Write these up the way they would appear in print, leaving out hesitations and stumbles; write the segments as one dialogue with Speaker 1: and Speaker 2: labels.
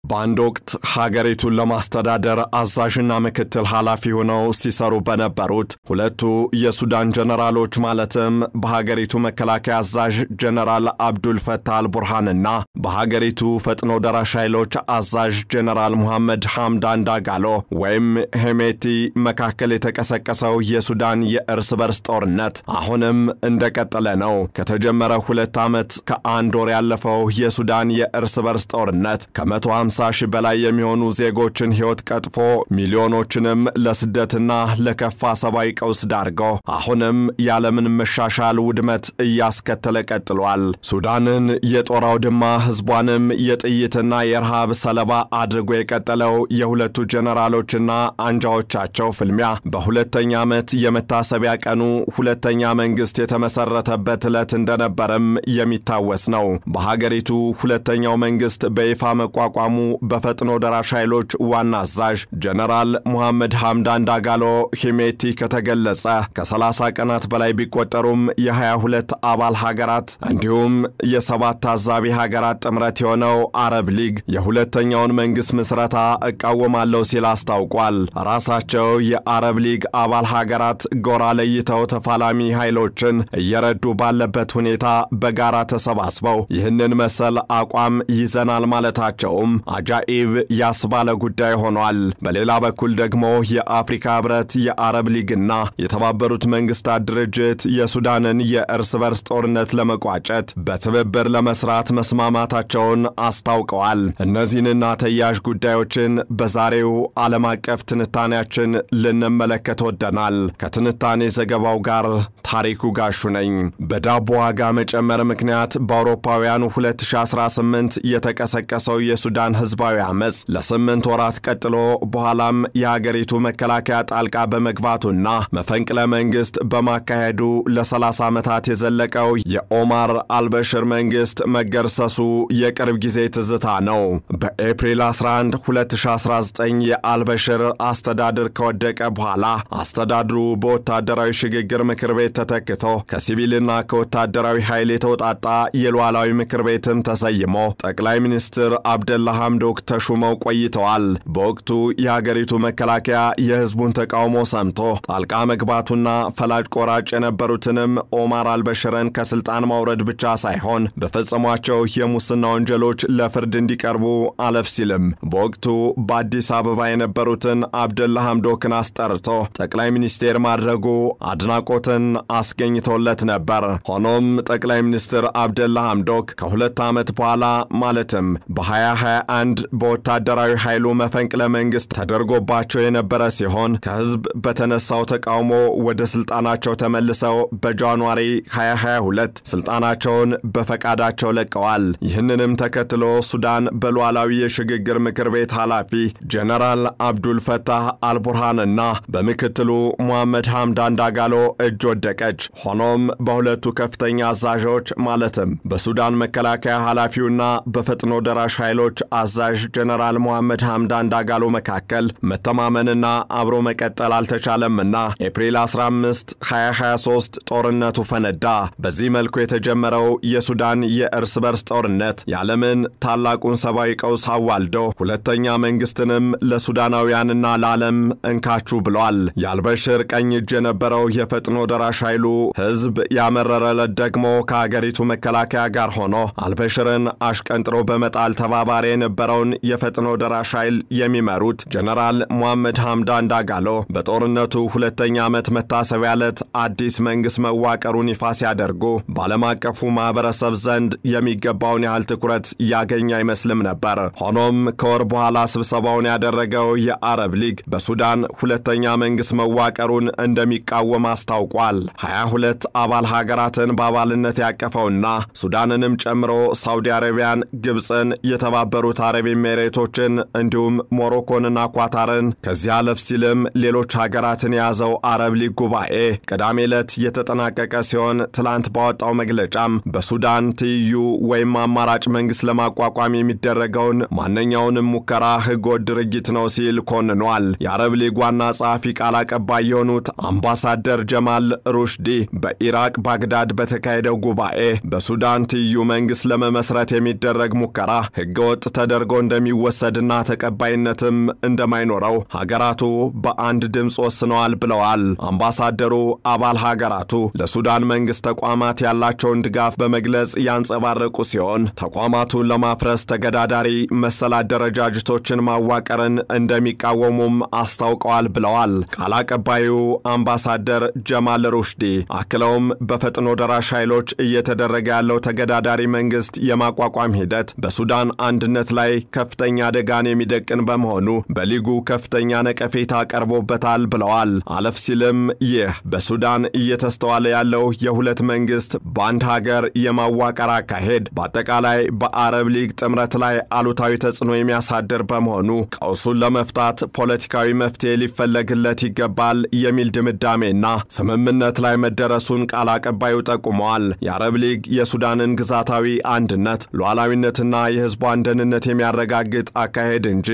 Speaker 1: በአንድ ወቅት ሀገሪቱን ለማስተዳደር አዛዥና ምክትል ኃላፊ ሆነው ሲሰሩ በነበሩት ሁለቱ የሱዳን ጀነራሎች ማለትም በሀገሪቱ መከላከያ አዛዥ ጀነራል አብዱል ፈታህ አልቡርሃንና በሀገሪቱ ፈጥኖ ደራሽ ኃይሎች አዛዥ ጀነራል ሙሐመድ ሐምዳን ዳጋሎ ወይም ሄሜቲ መካከል የተቀሰቀሰው የሱዳን የእርስ በርስ ጦርነት አሁንም እንደቀጠለ ነው። ከተጀመረ 2 ዓመት ከአንድ ወር ያለፈው የሱዳን የእርስ በርስ ጦርነት ከ150 ሺህ በላይ የሚሆኑ ዜጎችን ሕይወት ቀጥፎ ሚሊዮኖችንም ለስደትና ለከፋ ሰብአዊ ቀውስ ዳርጎ አሁንም ያለምን መሻሻል ውድመት እያስከተለ ቀጥሏል። ሱዳንን የጦር አውድማ ህዝቧንም የጥይትና የረሃብ ሰለባ አድርጎ የቀጠለው የሁለቱ ጀነራሎችና አንጃዎቻቸው ፍልሚያ በሁለተኛ ዓመት የመታሰቢያ ቀኑ ሁለተኛ መንግስት የተመሰረተበት ዕለት እንደነበረም የሚታወስ ነው። በሀገሪቱ ሁለተኛው መንግስት በይፋ መቋቋሙ በፈጥኖ ደራሽ ኃይሎች ዋና አዛዥ ጀነራል ሙሐመድ ሐምዳን ዳጋሎ ሄሜቲ ከተገለጸ ከ30 ቀናት በላይ ቢቆጠሩም የ22 አባል ሀገራት እንዲሁም የ7 ታዛቢ ሀገራት ጥምረት የሆነው አረብ ሊግ የሁለተኛውን መንግስት ምስረታ እቃወማለሁ ሲል አስታውቋል። ራሳቸው የአረብ ሊግ አባል ሀገራት ጎራ ለይተው ተፋላሚ ኃይሎችን እየረዱ ባለበት ሁኔታ በጋራ ተሰባስበው ይህንን መሰል አቋም ይዘናል ማለታቸውም አጃኢብ ያስባለ ጉዳይ ሆኗል። በሌላ በኩል ደግሞ የአፍሪካ ህብረት የአረብ ሊግና የተባበሩት መንግስታት ድርጅት የሱዳንን የእርስ በርስ ጦርነት ለመቋጨት በትብብር ለመስራት መስማማታቸውን አስታውቀዋል። እነዚህንና ተያያዥ ጉዳዮችን በዛሬው ዓለም አቀፍ ትንታኔያችን ልንመለከት ወደናል። ከትንታኔ ዘገባው ጋር ታሪኩ ጋሹ ነኝ። በዳቦ ዋጋ መጨመር ምክንያት በአውሮፓውያኑ 2018 የተቀሰቀሰው የሱዳን ህዝባዊ አመጽ ለ8 ወራት ቀጥሎ በኋላም የሀገሪቱ መከላከያ ጣልቃ በመግባቱና መፈንቅለ መንግስት በማካሄዱ ለ30 ዓመታት የዘለቀው የኦማር አልበሽር መንግስት መገርሰሱ የቅርብ ጊዜ ትዝታ ነው። በኤፕሪል 11 2019 የአልበሽር አስተዳደር ከወደቀ በኋላ አስተዳድሩ በወታደራዊ ሽግግር ምክር ቤት ተተክቶ ከሲቪልና ከወታደራዊ ኃይል የተውጣጣ የሉዓላዊ ምክር ቤትም ተሰይሞ ጠቅላይ ሚኒስትር አብደላ ሐምዶክ ተሹመው ቆይተዋል። በወቅቱ የሀገሪቱ መከላከያ የህዝቡን ተቃውሞ ሰምቶ ጣልቃ መግባቱና ፈላጭ ቆራጭ የነበሩትንም ኦማር አልበሽርን ከስልጣን ማውረድ ብቻ ሳይሆን በፈጸሟቸው የሙስና ወንጀሎች ለፍርድ እንዲቀርቡ አለፍ ሲልም በወቅቱ በአዲስ አበባ የነበሩትን አብደላ ሐምዶክን አስጠርቶ ጠቅላይ ሚኒስቴር ማድረጉ አድናቆትን አስገኝቶለት ነበር። ሆኖም ጠቅላይ ሚኒስትር አብደላ ሐምዶክ ከ2 ዓመት በኋላ ማለትም በ2021 በወታደራዊ ኃይሉ መፈንቅለ መንግስት ተደርጎባቸው የነበረ ሲሆን ከህዝብ በተነሳው ተቃውሞ ወደ ስልጣናቸው ተመልሰው በጃንዋሪ 2022 ስልጣናቸውን በፈቃዳቸው ለቀዋል። ይህንንም ተከትሎ ሱዳን በሉዓላዊ የሽግግር ምክር ቤት ኃላፊ ጀነራል አብዱል ፈታህ አልቡርሃንና በምክትሉ ሙሐመድ ሐምዳን ዳጋሎ እጅ ወደቀች። ሆኖም በሁለቱ ከፍተኛ አዛዦች ማለትም በሱዳን መከላከያ ኃላፊውና በፈጥኖ ደራሽ ኃይሎች አዛዥ ጀነራል ሙሐመድ ሐምዳን ዳጋሎ መካከል መተማመንና አብሮ መቀጠል አልተቻለምና ኤፕሪል 15 2023 ጦርነቱ ፈነዳ። በዚህ መልኩ የተጀመረው የሱዳን የእርስ በርስ ጦርነት ያለምን ታላቁን ሰብአዊ ቀውስ አዋልዶ ሁለተኛ መንግስትንም ለሱዳናውያንና ለዓለም እንካቹ ብሏል። የአልበሽር ቀኝ እጅ የነበረው የፈጥኖ ደራሽ ኃይሉ ህዝብ ያመረረለት ደግሞ ከሀገሪቱ መከላከያ ጋር ሆኖ አልበሽርን አሽቀንጥሮ በመጣል ተባባሪ የነበረውን የፈጥኖ ደራሽ ኃይል የሚመሩት ጀነራል ሙሐመድ ሐምዳን ዳጋሎ በጦርነቱ ሁለተኛ ዓመት መታሰቢያ ዕለት አዲስ መንግስት መዋቀሩን ይፋ ሲያደርጉ በዓለም አቀፉ ማህበረሰብ ዘንድ የሚገባውን ያህል ትኩረት ያገኘ አይመስልም ነበር። ሆኖም ከወር በኋላ ስብሰባውን ያደረገው የአረብ ሊግ በሱዳን ሁለተኛ መንግስት መዋቀሩን እንደሚቃወም አስታውቋል። 22 አባል ሀገራትን በአባልነት ያቀፈውና ሱዳንንም ጨምሮ ሳውዲ አረቢያን፣ ግብፅን፣ የተባበሩት አረብ ኤሚሬቶችን እንዲሁም ሞሮኮንና ኳታርን ከዚያ አለፍ ሲልም ሌሎች ሀገራትን የያዘው አረብ ሊግ ጉባኤ ቅዳሜ ዕለት የተጠናቀቀ ሲሆን ትላንት ባወጣው መግለጫም በሱዳን ትይዩ ወይም አማራጭ መንግስት ለማቋቋም የሚደረገውን ማንኛውንም ሙከራ ህገወጥ ድርጊት ነው ሲል ኮንኗል። የአረብ ሊግ ዋና ጸሐፊ ቃል አቀባይ የሆኑት አምባሳደር ጀማል ሩሽዲ በኢራቅ ባግዳድ በተካሄደው ጉባኤ በሱዳን ትይዩ መንግስት ለመመስረት የሚደረግ ሙከራ ህገወጥ ተደርጎ እንደሚወሰድና ተቀባይነትም እንደማይኖረው ሀገራቱ በአንድ ድምጽ ወስነዋል ብለዋል። አምባሳደሩ አባል ሀገራቱ ለሱዳን መንግስት ተቋማት ያላቸውን ድጋፍ በመግለጽ ያንጸባረቁ ሲሆን ተቋማቱን ለማፍረስ ተገዳዳሪ መሰል አደረጃጀቶችን ማዋቀርን እንደሚቃወሙም አስታውቀዋል ብለዋል። ቃል አቀባዩ አምባሳደር ጀማል ሩሽዲ አክለውም በፈጥኖ ደራሽ ኃይሎች እየተደረገ ያለው ተገዳዳሪ መንግስት የማቋቋም ሂደት በሱዳን አንድነት ላይ ከፍተኛ አደጋን የሚደቅን በመሆኑ በሊጉ ከፍተኛ ነቀፌታ ቀርቦበታል ብለዋል። አለፍ ሲልም ይህ በሱዳን እየተስተዋለ ያለው የሁለት መንግስት በአንድ ሀገር የማዋቀር አካሄድ በአጠቃላይ በአረብ ሊግ ጥምረት ላይ አሉታዊ ተጽዕኖ የሚያሳድር በመሆኑ ቀውሱን ለመፍታት ፖለቲካዊ መፍትሄ ሊፈለግለት ይገባል የሚል ድምዳሜና ስምምነት ላይ መደረሱን ቃል አቀባዩ ጠቁመዋል። የአረብ ሊግ የሱዳንን ግዛታዊ አንድነት ሉዓላዊነትና የህዝቧን ደህንነት የሚያረጋግጥ አካሄድ እንጂ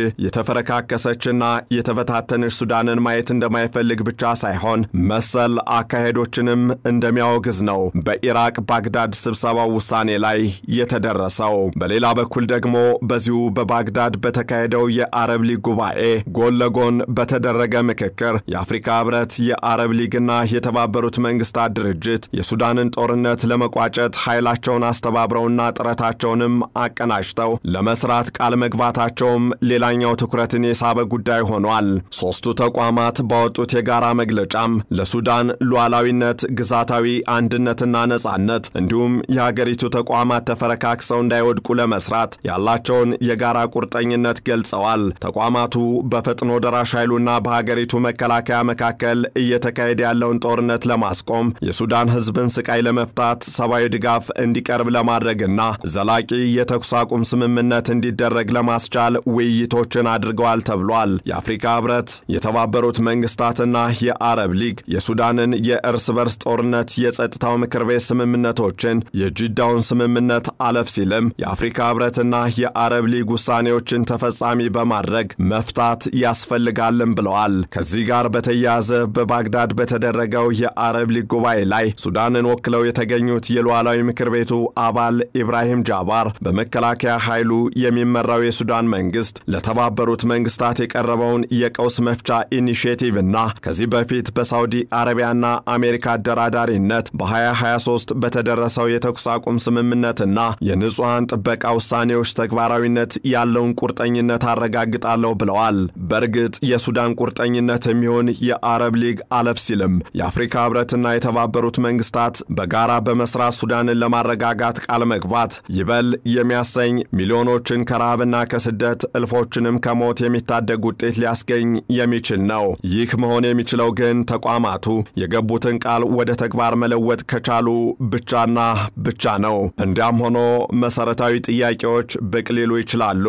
Speaker 1: የተፈረካከሰችና የተበታተነች ሱዳንን ማየት እንደማይፈልግ ብቻ ሳይሆን መሰል አካሄዶችንም እንደሚያወግዝ ነው በኢራቅ ባግዳድ ስብሰባው ውሳኔ ላይ የተደረሰው። በሌላ በኩል ደግሞ በዚሁ በባግዳድ በተካሄደው የአረብ ሊግ ጉባኤ ጎን ለጎን በተደረገ ምክክር የአፍሪካ ህብረት፣ የአረብ ሊግና የተባበሩት መንግስታት ድርጅት የሱዳንን ጦርነት ለመቋጨት ኃይላቸውን አስተባብረውና ጥረታቸውንም አቀናጅተው ለመስራት ቃል መግባታቸውም ሌላኛው ትኩረትን የሳበ ጉዳይ ሆኗል። ሶስቱ ተቋማት ባወጡት የጋራ መግለጫም ለሱዳን ሉዓላዊነት፣ ግዛታዊ አንድነትና ነጻነት እንዲሁም የሀገሪቱ ተቋማት ተፈረካክሰው እንዳይወድቁ ለመስራት ያላቸውን የጋራ ቁርጠኝነት ገልጸዋል። ተቋማቱ በፈጥኖ ደራሽ ኃይሉና በሀገሪቱ መከላከያ መካከል እየተካሄደ ያለውን ጦርነት ለማስቆም የሱዳን ህዝብን ስቃይ ለመፍታት ሰብአዊ ድጋፍ እንዲቀርብ ለማድረግና ዘላቂ የተኩስ አቁም ስምምነት እንዲደረግ ለማስቻል ውይይቶችን አድርገዋል ተብሏል። የአፍሪካ ህብረት፣ የተባበሩት መንግስታትና የአረብ ሊግ የሱዳንን የእርስ በርስ ጦርነት የጸጥታው ምክር ቤት ስምምነቶችን የጂዳውን ስምምነት አለፍ ሲልም የአፍሪካ ህብረትና የአረብ ሊግ ውሳኔዎችን ተፈጻሚ በማድረግ መፍታት ያስፈልጋልም ብለዋል። ከዚህ ጋር በተያያዘ በባግዳድ በተደረገው የአረብ ሊግ ጉባኤ ላይ ሱዳንን ወክለው የተገኙት የሉዓላዊ ምክር ቤቱ አባል ኢብራሂም ጃባር በመከላከያ ኃይሉ የሚመራው የሱዳን መንግስት ለተባበሩት መንግስታት የቀረበውን የቀውስ መፍቻ ኢኒሺዬቲቭና ከዚህ በፊት በሳውዲ አረቢያና አሜሪካ አደራዳሪነት በ2023 በተደረሰው የተኩስ አቁም ስምምነትና የንጹሃን ጥበቃ ውሳኔዎች ተግባራዊነት ያለውን ቁርጠኝነት አረጋግጣለሁ ብለዋል። በእርግጥ የሱዳን ቁርጠኝነት የሚሆን የአረብ ሊግ አለፍ ሲልም የአፍሪካ ህብረትና የተባበሩት መንግስታት በጋራ በመስራት ሱዳንን ለማረጋጋት ቃል መግባት ይበል የሚያሰኝ ሚሊዮኖችን ከረሃብና ከስደት እልፎችንም ከሞት የሚታደግ ውጤት ሊያስገኝ የሚችል ነው። ይህ መሆን የሚችለው ግን ተቋማቱ የገቡትን ቃል ወደ ተግባር መለወጥ ከቻሉ ብቻና ብቻ ነው። እንዲያም ሆኖ መሰረታዊ ጥያቄዎች ብቅ ሊሉ ይችላሉ።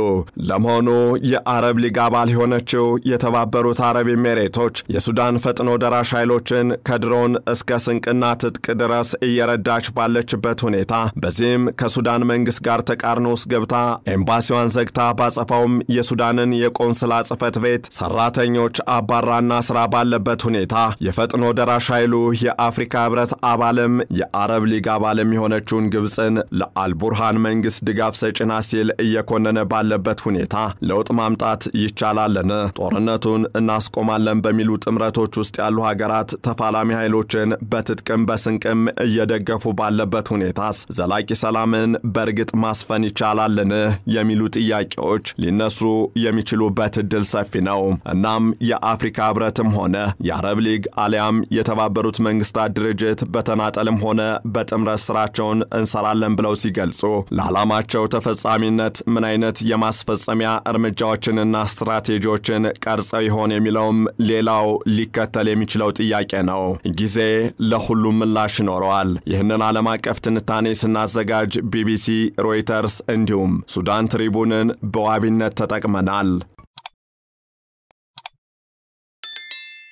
Speaker 1: ለመሆኑ የአረብ ሊግ አባል የሆነችው የተባበሩት አረብ ኤሚሬቶች የሱዳን ፈጥኖ ደራሽ ኃይሎችን ከድሮን እስከ ስንቅና ትጥቅ ድረስ እየረዳች ባለችበት ሁኔታ በዚህም ከሱዳን መንግስት ጋር ተቃርኖ ውስጥ ገብታ ኤምባሲዋን ዘግታ ባጸፋውም የሱዳንን የቆንስላ ጽሕፈት ቤት ሰራተኞች አባራና ስራ ባለበት ሁኔታ የፈጥኖ ደራሽ ኃይሉ የአፍሪካ ህብረት አባልም የአረብ ሊግ አባልም የሆነችውን ግብፅን ለአልቡርሃን መንግስት ድጋፍ ሰጭና ሲል እየኮነነ ባለበት ሁኔታ ለውጥ ማምጣት ይቻላልን? ጦርነቱን እናስቆማለን በሚሉ ጥምረቶች ውስጥ ያሉ ሀገራት ተፋላሚ ኃይሎችን በትጥቅም በስንቅም እየደገፉ ባለበት ሁኔታስ ዘላቂ ሰላምን በእርግጥ ማስፈን ይቻላልን? የሚሉ ጥያቄዎች ሊነሱ የሚችሉበት እድል ሰፊ ነው። እናም የአፍሪካ ህብረትም ሆነ የአረብ ሊግ አሊያም የተባበሩት መንግስታት ድርጅት በተናጠልም ሆነ በጥምረት ስራቸውን እንሰራለን ብለው ሲገልጹ ለዓላማቸው ተፈጻሚነት ምን አይነት የማስፈጸሚያ እርምጃዎችንና ስትራቴጂዎችን ቀርጸው ይሆን የሚለውም ሌላው ሊከተል የሚችለው ጥያቄ ነው። ጊዜ ለሁሉም ምላሽ ይኖረዋል። ይህንን ዓለም አቀፍ ትንታኔ ስናዘጋጅ ቢቢሲ፣ ሮይተርስ እንዲሁም ሱዳን ትሪቡንን በዋቢነት ተጠቅመናል።